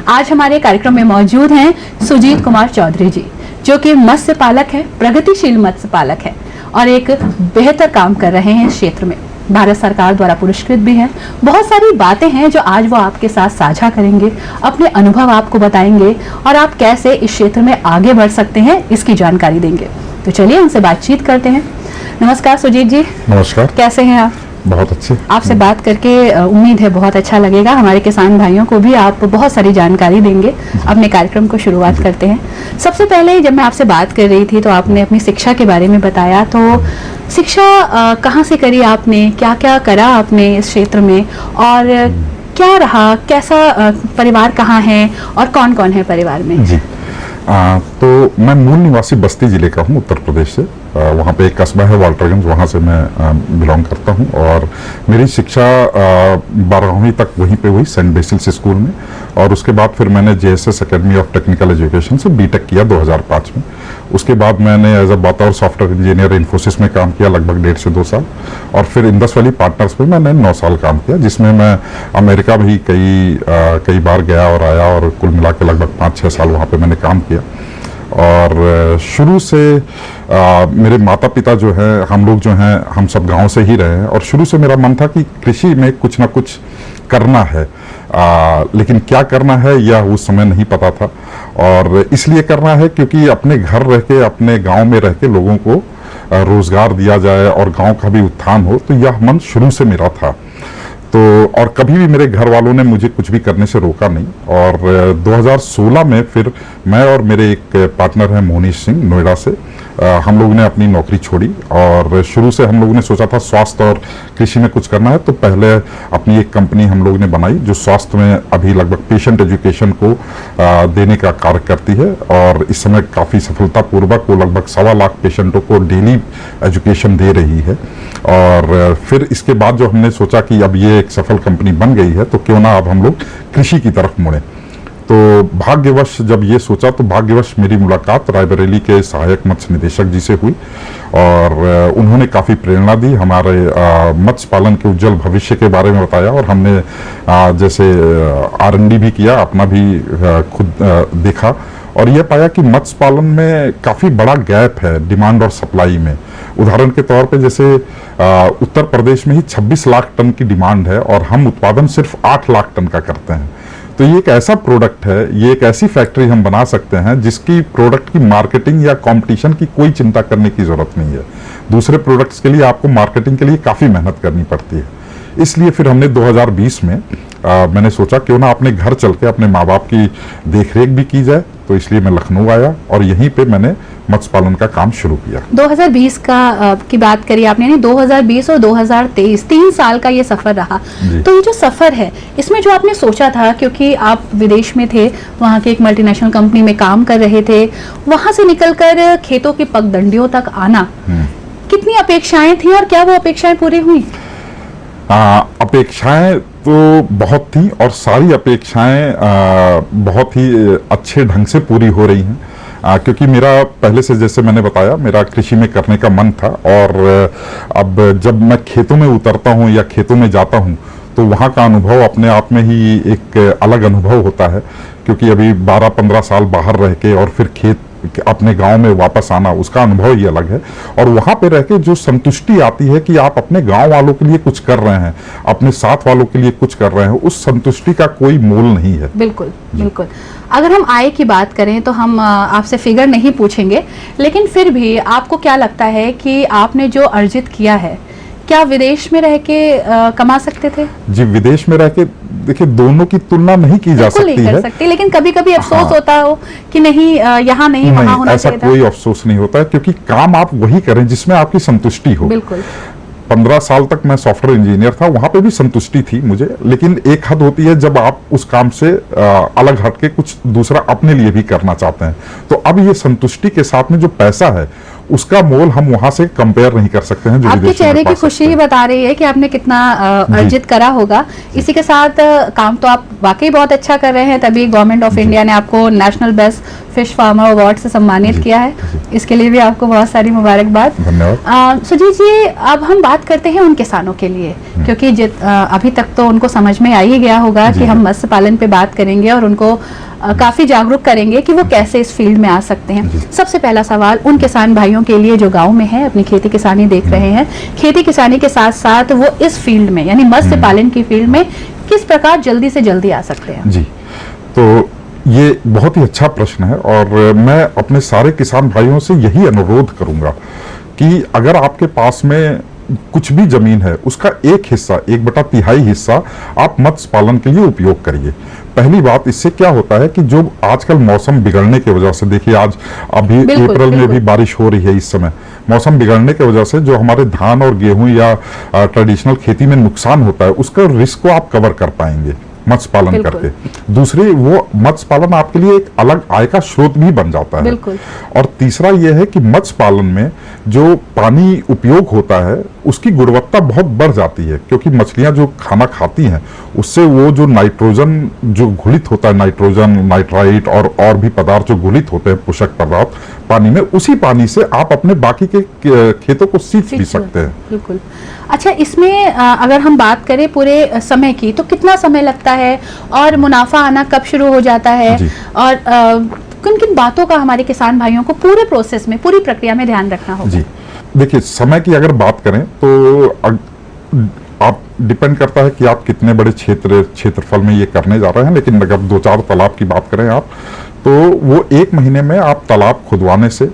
आज हमारे कार्यक्रम में मौजूद हैं सुजीत कुमार चौधरी जी, जो कि मत्स्य पालक है, प्रगतिशील मत्स्य पालक है और एक बेहतर काम कर रहे हैं इस क्षेत्र में। भारत सरकार द्वारा पुरस्कृत भी है। बहुत सारी बातें हैं जो आज वो आपके साथ साझा करेंगे, अपने अनुभव आपको बताएंगे और आप कैसे इस क्षेत्र में आगे बढ़ सकते हैं इसकी जानकारी देंगे। तो चलिए उनसे बातचीत करते हैं। नमस्कार सुजीत जी। नमस्कार। कैसे हैं आप? बहुत अच्छे। आपसे बात करके उम्मीद है बहुत अच्छा लगेगा। हमारे किसान भाइयों को भी आप बहुत सारी जानकारी देंगे। अपने कार्यक्रम को शुरुआत करते हैं। सबसे पहले जब मैं आपसे बात कर रही थी तो आपने अपनी शिक्षा के बारे में बताया। तो शिक्षा कहाँ से करी आपने, क्या क्या करा आपने इस क्षेत्र में और क्या रहा, कैसा परिवार कहाँ है और कौन कौन है परिवार में? जी तो मैं मूल निवासी बस्ती जिले का हूँ, उत्तर प्रदेश से। वहाँ पे एक कस्बा है वाल्टरगंज, वहाँ से मैं बिलोंग करता हूँ और मेरी शिक्षा 12वीं तक वहीं पे हुई सेंट बेसिल्स स्कूल में। और उसके बाद फिर मैंने JSS academy of technical education से B.Tech किया 2005 में। उसके बाद मैंने एज अ बतौर सॉफ्टवेयर इंजीनियर इन्फोसिस में काम किया लगभग 1.5 से 2 साल और फिर इंडस वैली पार्टनर्स में मैंने 9 साल काम किया, जिसमें मैं अमेरिका भी कई बार गया और आया और कुल मिला के लगभग 5-6 साल वहाँ पे मैंने काम किया। और शुरू से मेरे माता पिता जो है, हम लोग जो हैं, हम सब गांव से ही रहे हैं और शुरू से मेरा मन था कि कृषि में कुछ ना कुछ करना है, लेकिन क्या करना है यह उस समय नहीं पता था। और इसलिए करना है क्योंकि अपने घर रह के, अपने गांव में रह के लोगों को रोजगार दिया जाए और गांव का भी उत्थान हो, तो यह मन शुरू से मेरा था। तो और कभी भी मेरे घर वालों ने मुझे कुछ भी करने से रोका नहीं। और 2016 में फिर मैं और मेरे एक पार्टनर हैं मोनीश सिंह, नोएडा से, हम लोगों ने अपनी नौकरी छोड़ी और शुरू से हम लोगों ने सोचा था स्वास्थ्य और कृषि में कुछ करना है। तो पहले अपनी एक कंपनी हम लोगों ने बनाई जो स्वास्थ्य में अभी लगभग पेशेंट एजुकेशन को देने का कार्य करती है और इस समय काफ़ी सफलतापूर्वक वो लगभग 1.25 लाख पेशेंटों को डेली एजुकेशन दे रही है। और फिर इसके बाद जो हमने सोचा कि अब ये एक सफल कंपनी बन गई है तो क्यों ना अब हम लोग कृषि की तरफ मुड़े। तो भाग्यवश जब ये सोचा तो भाग्यवश मेरी मुलाकात रायबरेली के सहायक मत्स्य निदेशक जी से हुई और उन्होंने काफ़ी प्रेरणा दी, हमारे मत्स्य पालन के उज्जवल भविष्य के बारे में बताया और हमने जैसे R&D भी किया, अपना भी खुद देखा और यह पाया कि मत्स्य पालन में काफ़ी बड़ा गैप है डिमांड और सप्लाई में। उदाहरण के तौर पे जैसे उत्तर प्रदेश में ही 26 लाख टन की डिमांड है और हम उत्पादन सिर्फ 8 लाख टन का करते हैं। तो ये एक ऐसा प्रोडक्ट है, ये एक ऐसी फैक्ट्री हम बना सकते हैं जिसकी प्रोडक्ट की मार्केटिंग या कंपटीशन की कोई चिंता करने की जरूरत नहीं है। दूसरे प्रोडक्ट्स के लिए आपको मार्केटिंग के लिए काफ़ी मेहनत करनी पड़ती है। इसलिए फिर हमने 2020 में मैंने सोचा क्यों ना अपने घर चल के अपने माँ बाप की देखरेख भी की जाए। तो इसलिए मैं लखनऊ आया और यहीं पे मैंने मत्स्य पालन का काम शुरू किया। 2020 की बात करी आपने, नहीं 2020 और 2023 3 साल का ये सफर रहा। तो ये जो सफर है इसमें जो आपने सोचा था, क्योंकि आप विदेश में थे, वहाँ के एक मल्टीनेशनल कंपनी में काम कर रहे थे, वहां से निकलकर खेतों की पगडंडियों तक आना, कितनी अपेक्षाएं थी और क्या वो अपेक्षाएं पूरी हुई? अपेक्षाएं तो बहुत थी और सारी अपेक्षाएं बहुत ही अच्छे ढंग से पूरी हो रही हैं, क्योंकि मेरा पहले से, जैसे मैंने बताया, मेरा कृषि में करने का मन था। और अब जब मैं खेतों में उतरता हूं या खेतों में जाता हूं तो वहां का अनुभव अपने आप में ही एक अलग अनुभव होता है, क्योंकि अभी 12-15 साल बाहर रह के और फिर खेत अपने गांव में वापस आना, उसका अनुभव ही अलग है। और वहां पे रह के जो संतुष्टि आती है कि आप अपने गांव वालों के लिए कुछ कर रहे हैं, अपने साथ वालों के लिए कुछ कर रहे हैं, उस संतुष्टि का कोई मोल नहीं है। बिल्कुल बिल्कुल। अगर हम आय की बात करें तो हम आपसे फिगर नहीं पूछेंगे, लेकिन फिर भी आपको क्या लगता है कि आपने जो अर्जित किया है, क्या विदेश में रह के कमा सकते थे? जी, विदेश में रह के देखिए दोनों की तुलना नहीं की जा सकती है, लेकिन कभी कभी अफसोस होता हो कि नहीं यहाँ नहीं वहाँ होना चाहिए था। ऐसा कोई अफसोस नहीं होता है, क्योंकि काम आप वही करें जिसमें आपकी संतुष्टि हो। बिल्कुल। 15 साल तक मैं सॉफ्टवेयर इंजीनियर था, वहां पे भी संतुष्टि थी मुझे, लेकिन एक हद होती है जब आप उस काम से अलग हट के कुछ दूसरा अपने लिए भी करना चाहते हैं। तो अब ये संतुष्टि के साथ में जो पैसा है उसका मोल हम वहां से कंपेयर नहीं कर सकते हैं जो आपके विदेशों में चेहरे पा की सकते खुशी हैं। ही बता रही है कि आपने कितना अर्जित करा होगा। इसी के साथ काम तो आप वाकई बहुत अच्छा कर रहे हैं, तभी गवर्नमेंट ऑफ इंडिया ने आपको national best fish farmer award से सम्मानित किया है। इसके लिए भी आपको बहुत सारी मुबारकबाद। धन्यवाद। सुजीत जी, अब हम बात करते हैं उन किसानों के लिए, क्योंकि अभी तक तो उनको समझ में आ ही गया होगा कि हम मत्स्य पालन पे बात करेंगे और उनको काफी जागरूक करेंगे कि वो कैसे इस फील्ड में आ सकते हैं। सबसे पहला सवाल उन किसान भाइयों के लिए जो गांव में हैं, अपनी खेती किसानी देख रहे हैं, खेती किसानी के साथ साथ वो इस फील्ड में यानी मत्स्य पालन की फील्ड में किस प्रकार जल्दी से जल्दी आ सकते हैं? जी, तो ये बहुत ही अच्छा प्रश्न है और मैं अपने सारे किसान भाइयों से यही अनुरोध करूंगा कि अगर आपके पास में कुछ भी जमीन है, उसका एक हिस्सा, 1/3 हिस्सा आप मत्स्य पालन के लिए उपयोग करिए। पहली बात, इससे क्या होता है कि जो आजकल मौसम बिगड़ने की वजह से, देखिए आज अभी अप्रैल में भी बारिश हो रही है, इस समय मौसम बिगड़ने की वजह से जो हमारे धान और गेहूं या ट्रेडिशनल खेती में नुकसान होता है, उसका रिस्क को आप कवर कर पाएंगे मत्स्य पालन करके। दूसरी, वो मत्स्य पालन आपके लिए एक अलग आय का स्रोत भी बन जाता है। और तीसरा ये है कि मत्स्य पालन में जो पानी उपयोग होता है उसकी गुणवत्ता बहुत बढ़ जाती है, क्योंकि मछलियां जो खाना खाती हैं उससे वो जो नाइट्रोजन जो घुलित होता है, नाइट्रोजन, नाइट्राइट और भी पदार्थ जो घुलित होते हैं, पोषक पदार्थ पानी में, उसी पानी से आप अपने बाकी के खेतों को सींच भी सकते हैं। बिल्कुल। अच्छा, इसमें अगर हम बात करें पूरे समय की, तो कितना समय लगता है और मुनाफा आना कब शुरू हो जाता है, और किन किन बातों का हमारे किसान भाइयों को पूरे प्रोसेस में, पूरी प्रक्रिया में ध्यान रखना होगा? जी देखिए, समय की अगर बात करें तो आप डिपेंड करता है कि आप कितने बड़े क्षेत्रफल में ये करने जा रहे हैं, लेकिन अगर 2-4 तालाब की बात करें आप, तो वो 1 महीने में आप तालाब खुदवाने से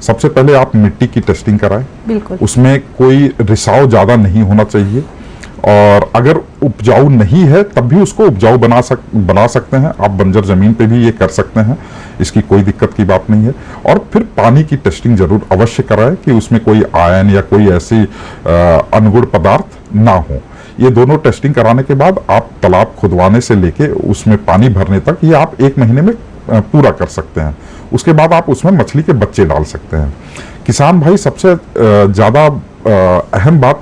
सबसे पहले आप मिट्टी की टेस्टिंग कराएं। बिल्कुल। उसमें कोई रिसाव ज्यादा नहीं होना चाहिए, और अगर उपजाऊ नहीं है तब भी उसको उपजाऊ बना सकते हैं। आप बंजर जमीन पे भी ये कर सकते हैं, इसकी कोई दिक्कत की बात नहीं है। और फिर पानी की टेस्टिंग जरूर अवश्य कराएं कि उसमें कोई आयन या कोई ऐसी अनुगुण पदार्थ ना हो। ये दोनों टेस्टिंग कराने के बाद आप तालाब खुदवाने से लेके उसमें पानी भरने तक ये आप 1 महीने में पूरा कर सकते हैं। उसके बाद आप उसमें मछली के बच्चे डाल सकते हैं। किसान भाई सबसे ज्यादा अहम बात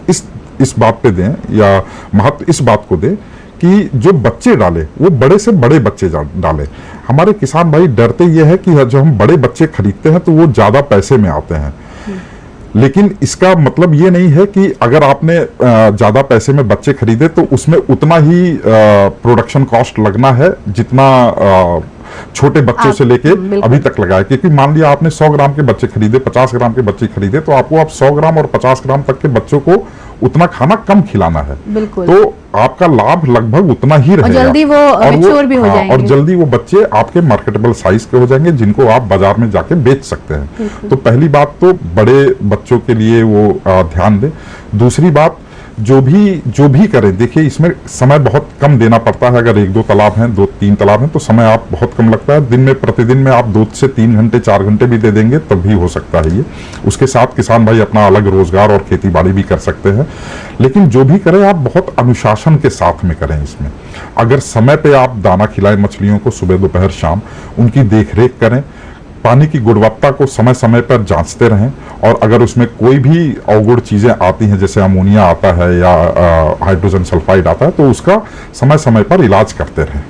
इस बात पे दें, या महत्व इस बात को दें कि जो बच्चे डाले वो बड़े से बड़े बच्चे डाले। हमारे किसान भाई डरते ये है कि जब हम बड़े बच्चे खरीदते हैं तो वो ज्यादा पैसे में आते हैं, लेकिन इसका मतलब ये नहीं है कि अगर आपने ज्यादा पैसे में बच्चे खरीदे तो उसमें उतना ही प्रोडक्शन कॉस्ट लगना है जितना छोटे बच्चों से लेके अभी तक लगाए। क्योंकि मान लिया आपने 100 ग्राम के बच्चे खरीदे, 50 ग्राम के बच्चे खरीदे, तो आपको आप 100 ग्राम और 50 ग्राम तक के बच्चों को उतना खाना कम खिलाना है। तो आपका लाभ लगभग उतना ही रहेगा, और जल्दी वो मैच्योर भी हो जाएंगे, और जल्दी वो बच्चे आपके मार्केटेबल साइज के हो जाएंगे जिनको आप बाजार में जाके बेच सकते हैं। तो पहली बात तो बड़े बच्चों के लिए वो ध्यान दें। दूसरी बात, जो भी करें, देखिए इसमें समय बहुत कम देना पड़ता है। अगर 1-2 तालाब हैं, 2-3 तालाब हैं, तो समय आप बहुत कम लगता है। दिन में प्रतिदिन में आप 2 से 3 घंटे 4 घंटे भी दे देंगे तब भी हो सकता है ये। उसके साथ किसान भाई अपना अलग रोजगार और खेती बाड़ी भी कर सकते हैं। लेकिन जो भी करें आप बहुत अनुशासन के साथ में करें। इसमें अगर समय पे आप दाना खिलाएं मछलियों को, सुबह दोपहर शाम, उनकी देखरेख करें, पानी की गुणवत्ता को समय समय पर जांचते रहें, और अगर उसमें कोई भी अवगुण चीजें आती हैं, जैसे अमोनिया आता है या हाइड्रोजन सल्फाइड आता है, तो उसका समय समय पर इलाज करते रहें।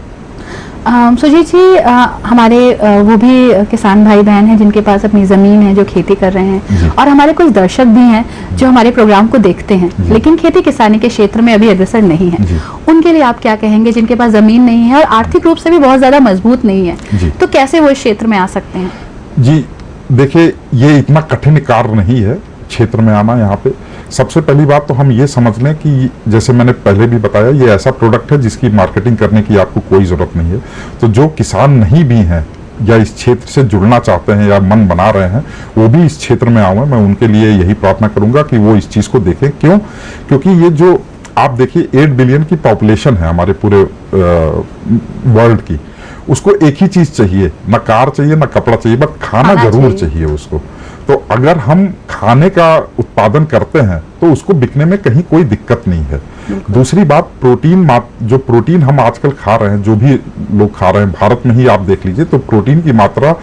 सुजीत जी, हमारे वो भी किसान भाई बहन हैं जिनके पास अपनी जमीन है, जो खेती कर रहे हैं, और हमारे कुछ दर्शक भी हैं जो हमारे प्रोग्राम को देखते हैं लेकिन खेती किसानी के क्षेत्र में अभी अग्रसर नहीं है। उनके लिए आप क्या कहेंगे जिनके पास जमीन नहीं है और आर्थिक रूप से भी बहुत ज्यादा मजबूत नहीं है, तो कैसे वो इस क्षेत्र में आ सकते हैं? जी देखिए, ये इतना कठिन कार्य नहीं है क्षेत्र में आना। यहाँ पे सबसे पहली बात तो हम ये समझ लें कि जैसे मैंने पहले भी बताया, ये ऐसा प्रोडक्ट है जिसकी मार्केटिंग करने की आपको कोई जरूरत नहीं है। तो जो किसान नहीं भी हैं या इस क्षेत्र से जुड़ना चाहते हैं या मन बना रहे हैं, वो भी इस क्षेत्र में आए। मैं उनके लिए यही प्रार्थना करूंगा कि वो इस चीज को देखें। क्यों? क्योंकि ये जो आप देखिए 8 बिलियन की पॉपुलेशन है हमारे पूरे वर्ल्ड की, उसको एक ही चीज चाहिए, ना कार चाहिए ना कपड़ा चाहिए, बस खाना जरूर चाहिए उसको। तो अगर हम खाने का उत्पादन करते हैं तो उसको बिकने में कहीं कोई दिक्कत नहीं है। दूसरी बात, जो प्रोटीन हम आजकल खा रहे हैं, जो भी लोग खा रहे हैं, भारत में ही आप देख लीजिए, तो प्रोटीन की मात्रा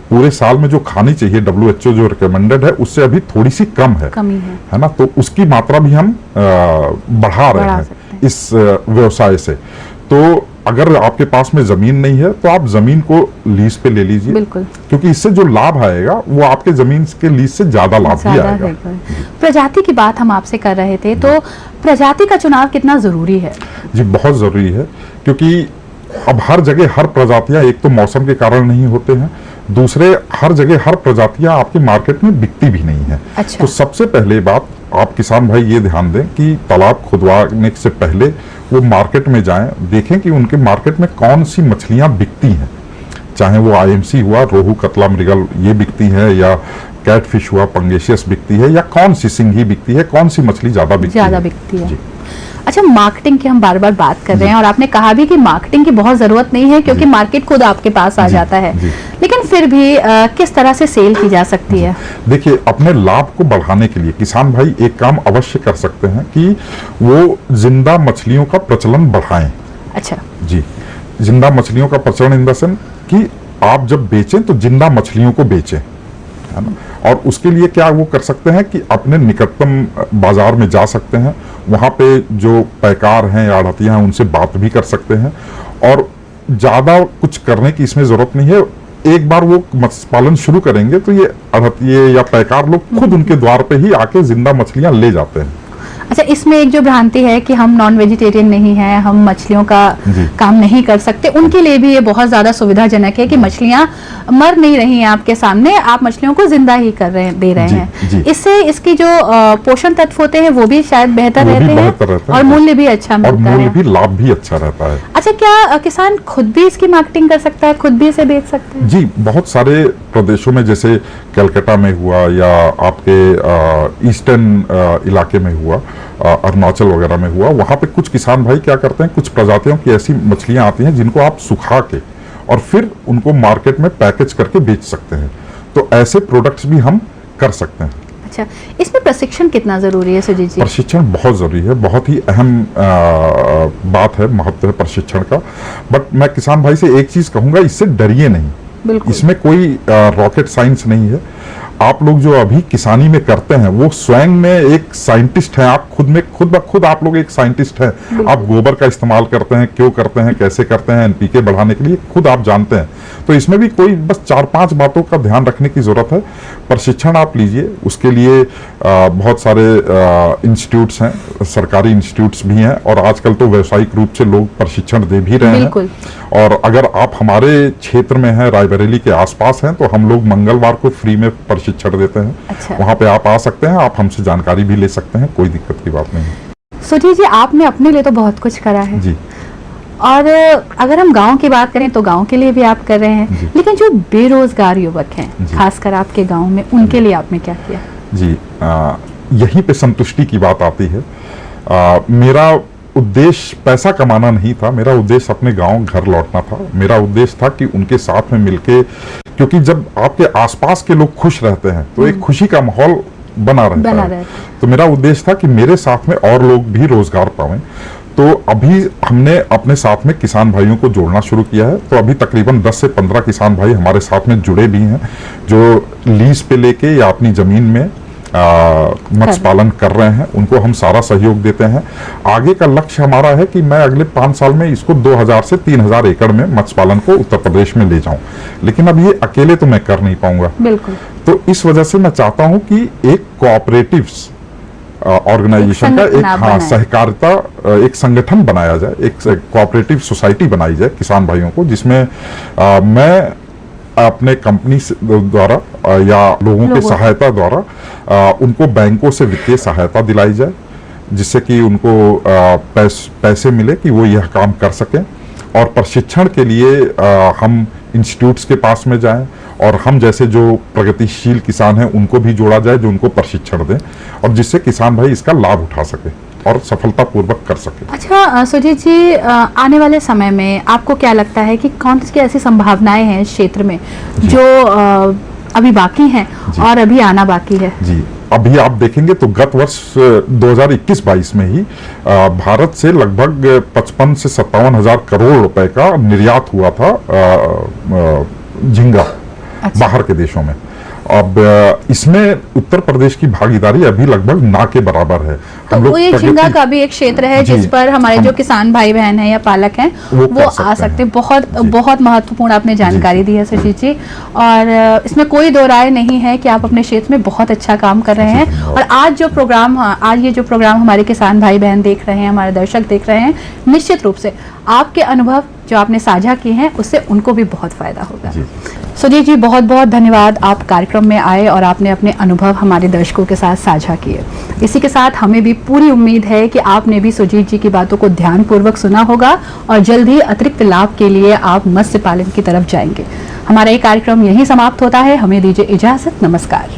पूरे साल में जो खानी चाहिए WHO जो रिकमेंडेड है उससे अभी थोड़ी सी कम है, कमी है ना, तो उसकी मात्रा भी हम बढ़ा रहे हैं इस व्यवसाय से। तो अगर आपके पास में जमीन नहीं है तो आप जमीन को लीज पे ले लीजिए, बिल्कुल, क्योंकि इससे जो लाभ आएगा वो आपके जमीन के लीज से ज्यादा लाभ भी आएगा। प्रजाति की बात हम आपसे कर रहे थे, तो प्रजाति का चुनाव कितना जरूरी है? जी बहुत जरूरी है, क्योंकि अब हर जगह हर प्रजातियां एक तो मौसम के कारण नहीं होते हैं, दूसरे हर जगह हर प्रजातियां आपके मार्केट में बिकती भी नहीं है। अच्छा। तो सबसे पहले बात आप किसान भाई ये ध्यान दें कि तालाब खुदवाने से पहले वो मार्केट में जाएं, देखें कि उनके मार्केट में कौन सी मछलियां बिकती हैं, चाहे वो IMC हुआ, रोहू, कतला, मृगल ये बिकती है, या कैटफिश हुआ, पंगेशियस बिकती है, या कौन सी सिंघी बिकती है, कौन सी मछली ज्यादा बिकती है। जी। अच्छा, मार्केटिंग की हम बार बार बात कर रहे हैं और आपने कहा भी कि मार्केटिंग की बहुत जरूरत नहीं है क्योंकि मार्केट खुद आपके पास आ जाता है, लेकिन फिर भी किस तरह से सेल की जा सकती है? देखिए, अपने लाभ को बढ़ाने के लिए किसान भाई एक काम अवश्य कर सकते हैं कि वो जिंदा मछलियों का प्रचलन बढ़ाएं। अच्छा जी, जिंदा मछलियों का प्रचलन इन द सेंस कि आप जब बेचें तो जिंदा मछलियों को बेचें, है ना। और उसके लिए क्या वो कर सकते हैं कि अपने निकटतम बाजार में जा सकते हैं, वहां पे जो पैकार हैं या आढ़तियां हैं उनसे बात भी कर सकते हैं, और ज्यादा कुछ करने की इसमें जरूरत नहीं है। एक बार वो मत्स्य पालन शुरू करेंगे तो ये आढ़तिये या पैकार लोग खुद उनके द्वार पे ही आके जिंदा मछलियां ले जाते हैं। अच्छा, इसमें एक जो भ्रांति है कि हम नॉन वेजिटेरियन नहीं हैं, हम मछलियों का काम नहीं कर सकते, उनके लिए भी ये बहुत ज्यादा सुविधाजनक है कि मछलियां मर नहीं रही हैं आपके सामने, आप मछलियों को जिंदा ही दे रहे हैं। इससे इसकी जो पोषण तत्व होते हैं वो भी शायद बेहतर रहते हैं और मूल्य भी अच्छा मिलता है, मूल्य भी, लाभ भी अच्छा रहता है। अच्छा, क्या किसान खुद भी इसकी मार्केटिंग कर सकता है, खुद भी इसे बेच सकते हैं? जी, बहुत सारे प्रदेशों में, जैसे कलकत्ता में हुआ या आपके ईस्टर्न इलाके में हुआ, अरुणाचल वगैरह में हुआ, वहां पे कुछ किसान भाई क्या करते हैं, कुछ प्रजातियों की ऐसी मछलियां आती हैं जिनको आप सुखा के और फिर उनको मार्केट में पैकेज करके बेच सकते हैं। तो ऐसे प्रोडक्ट्स भी हम कर सकते हैं। अच्छा, इसमें प्रशिक्षण कितना जरूरी है सुजीत जी? प्रशिक्षण बहुत जरूरी है, बहुत ही अहम बात है, महत्व है प्रशिक्षण का। बट मैं किसान भाई से एक चीज कहूंगा, इससे डरिए नहीं, इसमें कोई रॉकेट साइंस नहीं है। आप लोग जो अभी किसानी में करते हैं वो स्वयं में एक साइंटिस्ट हैं, आप खुद आप लोग एक साइंटिस्ट हैं। आप गोबर का इस्तेमाल करते हैं, क्यों करते हैं, कैसे करते हैं, NPK बढ़ाने के लिए खुद आप जानते हैं। तो इसमें भी कोई बस 4-5 बातों का ध्यान रखने की जरूरत है। प्रशिक्षण आप लीजिए, उसके लिए बहुत सारे इंस्टीट्यूट्स हैं, सरकारी इंस्टीट्यूट्स भी हैं, और आजकल तो व्यावसायिक रूप से लोग प्रशिक्षण दे भी रहे हैं। और अगर आप हमारे क्षेत्र में हैं, रायबरेली के आसपास हैं, तो हम लोग मंगलवार को फ्री में प्रशिक्षण देते हैं। अच्छा। वहां पे आप आ सकते हैं, आप हमसे जानकारी भी ले सकते हैं, कोई दिक्कत की बात नहीं। सुजीत जी, आपने अपने लिए तो बहुत कुछ करा है जी, और अगर हम गांव की बात करें तो गांव के लिए भी आप कर रहे हैं, लेकिन जो बेरोजगार युवक हैं, खासकर आपके गांव में, उनके लिए आपने क्या किया? जी, यहीं पे संतुष्टि की बात आती है। मेरा उद्देश्य पैसा कमाना नहीं था, मेरा उद्देश्य अपने गांव घर लौटना था। मेरा उद्देश्य था कि उनके साथ में मिलके, क्योंकि जब आपके आसपास के लोग खुश रहते हैं तो एक खुशी का माहौल बना रहता है। तो मेरा उद्देश्य था कि मेरे साथ में और लोग भी रोजगार पाएं। तो अभी हमने अपने साथ में किसान भाइयों को जोड़ना शुरू किया है। तो अभी तकरीबन 10 से 15 किसान भाई हमारे साथ में जुड़े भी हैं, जो लीज पे लेके या अपनी जमीन में मत्स्य पालन कर रहे हैं। उनको हम सारा सहयोग देते हैं। आगे का लक्ष्य हमारा है कि मैं अगले 5 साल में इसको 2000 से 3000 एकड़ में मत्स्य पालन को उत्तर प्रदेश में ले जाऊं, लेकिन अब ये अकेले तो मैं कर नहीं पाऊंगा। बिल्कुल। तो इस वजह से मैं चाहता हूं कि एक कोऑपरेटिव्स ऑर्गेनाइजेशन का एक सहकारिता, एक संगठन बनाया जाए, एक कोऑपरेटिव सोसाइटी बनाई जाए किसान भाइयों को, जिसमें मैं अपने कंपनी द्वारा या लोगों के सहायता द्वारा उनको बैंकों से वित्तीय सहायता दिलाई जाए, जिससे कि उनको पैसे मिले कि वो यह काम कर सकें। और प्रशिक्षण के लिए हम इंस्टीट्यूट्स के पास में जाएं, और हम जैसे जो प्रगतिशील किसान हैं उनको भी जोड़ा जाए, जो उनको प्रशिक्षण दें, और जिससे किसान भाई इसका लाभ उठा सके और सफलतापूर्वक कर सके। अच्छा सुजीत जी, आने वाले समय में आपको क्या लगता है कि कौन सी ऐसी संभावनाएं हैं इस क्षेत्र में जो अभी बाकी हैं और अभी आना बाकी है? जी, अभी आप देखेंगे तो गत वर्ष 2021-22 में ही भारत से लगभग 55 से 57 हजार करोड़ रुपए का निर्यात हुआ था झींगा। बाहर के देशों में। अब इसमें उत्तर प्रदेश की भागीदारी अभी लगभग ना के बराबर है। तो वो ये झींगा का भी एक क्षेत्र है जिस पर हमारे जो किसान भाई बहन हैं या पालक हैं वो आ सकते हैं। बहुत महत्वपूर्ण आपने जानकारी दी है सुजीत जी, और इसमें कोई दो राय नहीं है कि आप अपने क्षेत्र में बहुत अच्छा काम कर रहे हैं। और आज ये जो प्रोग्राम हमारे किसान भाई बहन देख रहे हैं, हमारे दर्शक देख रहे हैं, निश्चित रूप से आपके अनुभव जो आपने साझा किए हैं उससे उनको भी बहुत फायदा होगा। सुजीत जी, बहुत बहुत धन्यवाद, आप कार्यक्रम में आए और आपने अपने अनुभव हमारे दर्शकों के साथ साझा किए। इसी के साथ हमें भी पूरी उम्मीद है कि आपने भी सुजीत जी की बातों को ध्यानपूर्वक सुना होगा और जल्द ही अतिरिक्त लाभ के लिए आप मत्स्य पालन की तरफ जाएंगे। हमारा ये कार्यक्रम यहीं समाप्त होता है, हमें दीजिए इजाजत, नमस्कार।